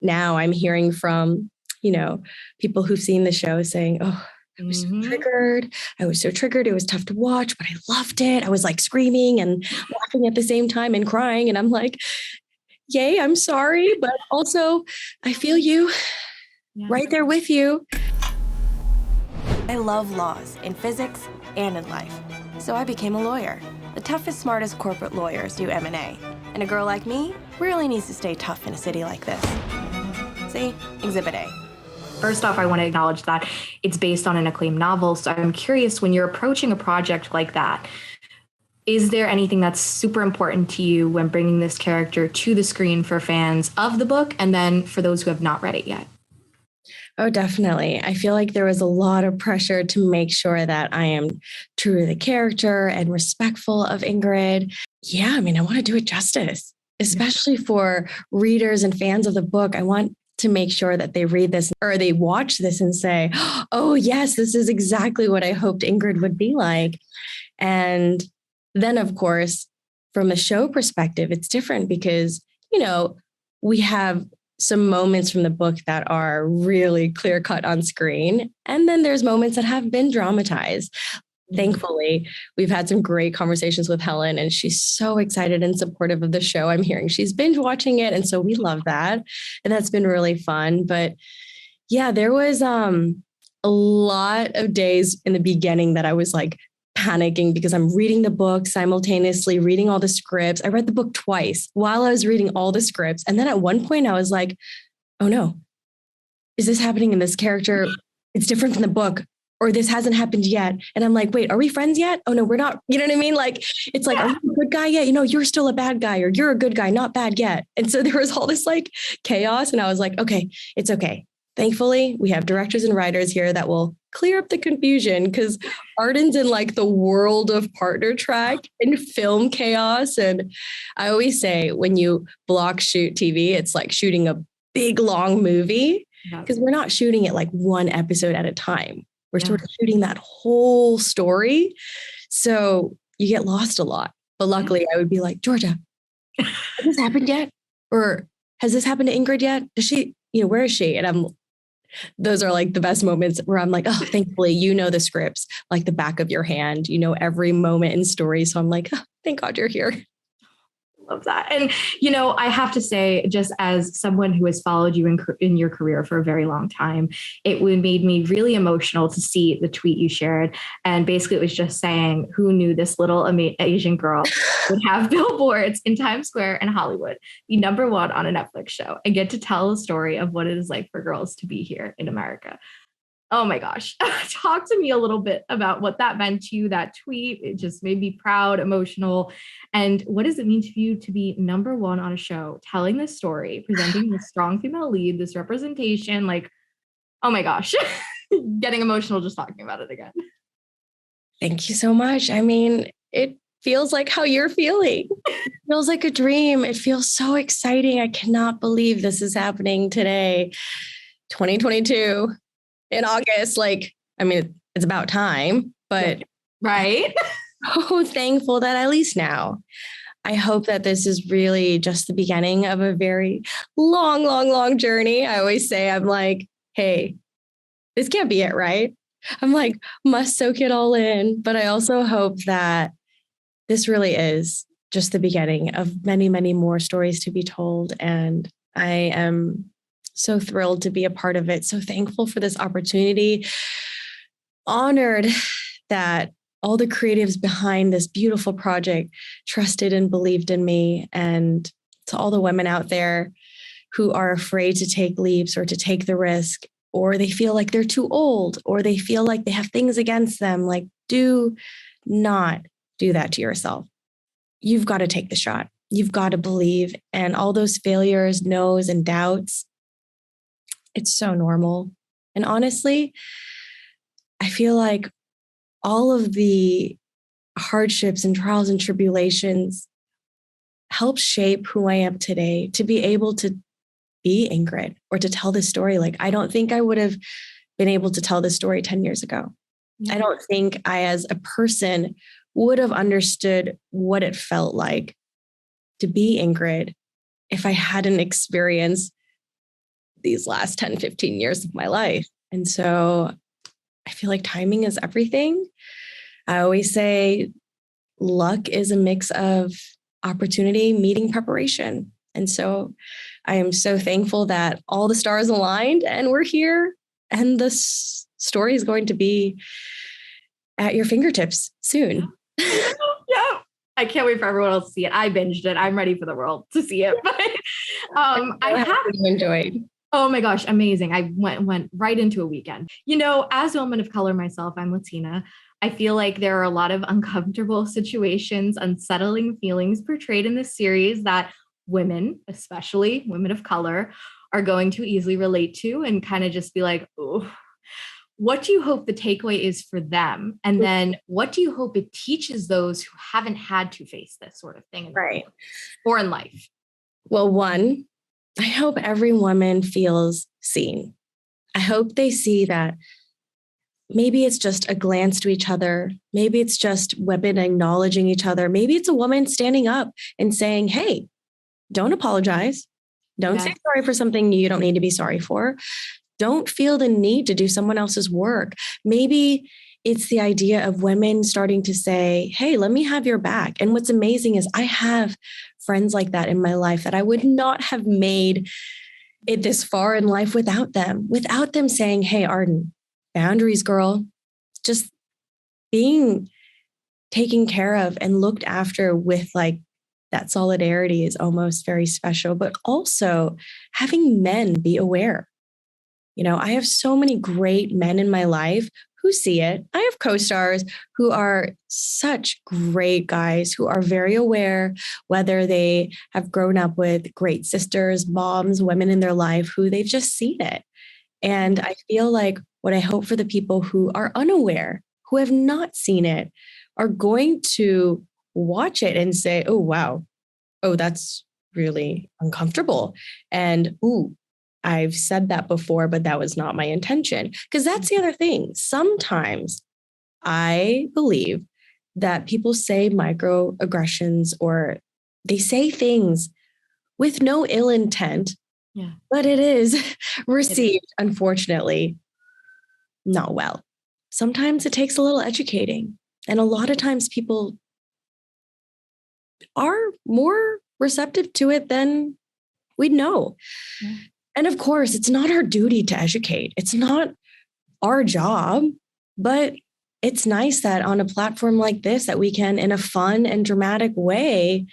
now I'm hearing from, people who've seen the show saying, oh, I was so triggered. I was so triggered. It was tough to watch, but I loved it. I was like screaming and laughing at the same time and crying. And I'm like, yay, I'm sorry. But also I feel you right there with you. I love laws in physics and in life. So I became a lawyer. The toughest, smartest corporate lawyers do M&A. And a girl like me really needs to stay tough in a city like this. See? Exhibit A. First off, I want to acknowledge that it's based on an acclaimed novel. So I'm curious, when you're approaching a project like that, is there anything that's super important to you when bringing this character to the screen for fans of the book and then for those who have not read it yet? Oh, definitely. I feel like there was a lot of pressure to make sure that I am true to the character and respectful of Ingrid. Yeah, I want to do it justice, especially for readers and fans of the book. I want to make sure that they read this or they watch this and say, oh, yes, this is exactly what I hoped Ingrid would be like. And then, of course, from a show perspective, it's different because, we have some moments from the book that are really clear cut on screen. And then there's moments that have been dramatized. Thankfully, we've had some great conversations with Helen, and she's so excited and supportive of the show. I'm hearing she's binge watching it. And so we love that. And that's been really fun. But yeah, there was a lot of days in the beginning that I was like panicking because I'm reading the book simultaneously, reading all the scripts. I read the book twice while I was reading all the scripts. And then at one point I was like, oh no, is this happening in this character? It's different from the book. Or this hasn't happened yet. And I'm like, wait, are we friends yet? Oh no, we're not. You know what I mean? Like, it's like, are you a good guy yet? You're still a bad guy, or you're a good guy, not bad yet. And so there was all this like chaos. And I was like, okay, it's okay. Thankfully, we have directors and writers here that will clear up the confusion because Arden's in like the world of partner track and film chaos. And I always say when you block shoot TV, it's like shooting a big, long movie because we're not shooting it like one episode at a time. We're sort of shooting that whole story. So you get lost a lot. But luckily, I would be like, Georgia, has this happened yet? Or has this happened to Ingrid yet? Does she, where is she? And those are like the best moments where I'm like, oh, thankfully, the scripts like the back of your hand, every moment in story. So I'm like, oh, thank God you're here. Love that. And, I have to say, just as someone who has followed you in your career for a very long time, it made me really emotional to see the tweet you shared. And basically it was just saying, who knew this little Asian girl would have billboards in Times Square and Hollywood, be number one on a Netflix show and get to tell the story of what it is like for girls to be here in America. Oh my gosh. Talk to me a little bit about what that meant to you, that tweet. It just made me proud, emotional. And what does it mean to you to be number one on a show, telling this story, presenting this strong female lead, this representation? Like, oh my gosh, getting emotional just talking about it again. Thank you so much. It feels like how you're feeling. It feels like a dream. It feels so exciting. I cannot believe this is happening today, 2022. In August, it's about time, but right. So thankful that at least now, I hope that this is really just the beginning of a very long, long, long journey. I always say, I'm like, hey, this can't be it, right? I'm like, must soak it all in. But I also hope that this really is just the beginning of many, many more stories to be told. And I am so thrilled to be a part of it. So thankful for this opportunity. Honored that all the creatives behind this beautiful project trusted and believed in me. And to all the women out there who are afraid to take leaps or to take the risk, or they feel like they're too old, or they feel like they have things against them, like, do not do that to yourself. You've got to take the shot. You've got to believe. And all those failures, no's, and doubts, it's so normal. And honestly, I feel like all of the hardships and trials and tribulations help shape who I am today, to be able to be Ingrid or to tell this story. Like, I don't think I would have been able to tell this story 10 years ago. I don't think I, as a person, would have understood what it felt like to be Ingrid if I hadn't experienced these last 10, 15 years of my life. And so I feel like timing is everything. I always say luck is a mix of opportunity, meeting, preparation. And so I am so thankful that all the stars aligned and we're here. And the story is going to be at your fingertips soon. Yeah. I can't wait for everyone else to see it. I binged it. I'm ready for the world to see it. But I have enjoyed. Oh my gosh, amazing. I went right into a weekend. As a woman of color myself, I'm Latina. I feel like there are a lot of uncomfortable situations, unsettling feelings portrayed in this series that women, especially women of color, are going to easily relate to and kind of just be like, oh, what do you hope the takeaway is for them? And then what do you hope it teaches those who haven't had to face this sort of thing or in life? Well, one, I hope every woman feels seen. I hope they see that maybe it's just a glance to each other. Maybe it's just women acknowledging each other. Maybe it's a woman standing up and saying, hey, don't apologize. Don't say sorry for something you don't need to be sorry for. Don't feel the need to do someone else's work. Maybe it's the idea of women starting to say, hey, let me have your back. And what's amazing is I have friends like that in my life that I would not have made it this far in life without them saying, hey, Arden, boundaries, girl, just being taken care of and looked after with like that solidarity is almost very special, but also having men be aware. I have so many great men in my life who see it. I have co-stars who are such great guys who are very aware, whether they have grown up with great sisters, moms, women in their life who they've just seen it. And I feel like what I hope for the people who are unaware, who have not seen it, are going to watch it and say, oh, wow, oh, that's really uncomfortable. And, ooh, I've said that before, but that was not my intention. Because that's the other thing. Sometimes I believe that people say microaggressions or they say things with no ill intent, but it is received, unfortunately, not well. Sometimes it takes a little educating. And a lot of times people are more receptive to it than we'd know. Yeah. And of course, it's not our duty to educate. It's not our job, but it's nice that on a platform like this that we can, in a fun and dramatic way,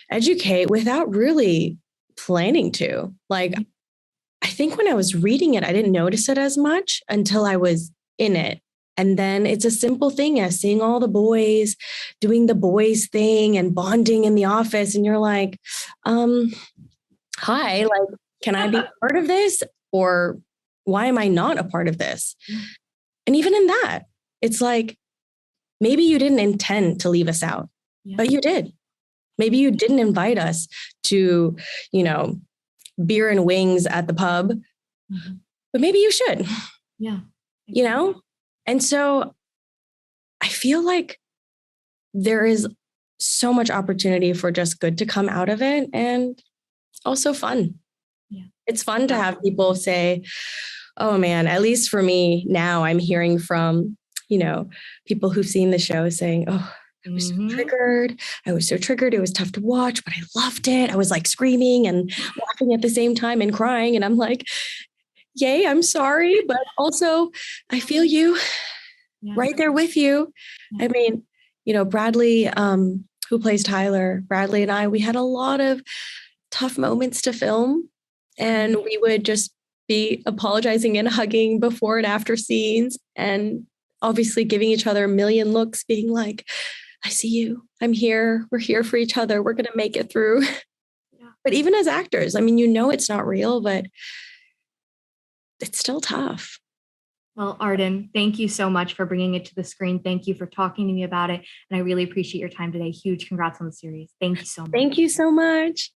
educate without really planning to. Like, I think when I was reading it, I didn't notice it as much until I was in it. And then it's a simple thing as seeing all the boys doing the boys thing and bonding in the office. And you're like, hi, like, can I be part of this? Or why am I not a part of this? And even in that, it's like, maybe you didn't intend to leave us out, but you did. Maybe you didn't invite us to, beer and wings at the pub, but maybe you should. Yeah. And so I feel like there is so much opportunity for just good to come out of it and also fun. Yeah. It's fun to have people say, oh man, at least for me now, I'm hearing from, people who've seen the show saying, oh, I was so triggered. It was tough to watch, but I loved it. I was like screaming and laughing at the same time and crying. And I'm like, yay, I'm sorry. But also I feel you right there with you. Yeah. I mean, Bradley, who plays Tyler, Bradley and I, we had a lot of tough moments to film and we would just be apologizing and hugging before and after scenes and obviously giving each other a million looks, being like, I see you. I'm here. We're here for each other. We're going to make it through. Yeah. But even as actors, I mean, it's not real, but it's still tough. Well, Arden, thank you so much for bringing it to the screen. Thank you for talking to me about it. And I really appreciate your time today. Huge congrats on the series. Thank you so much. Thank you so much.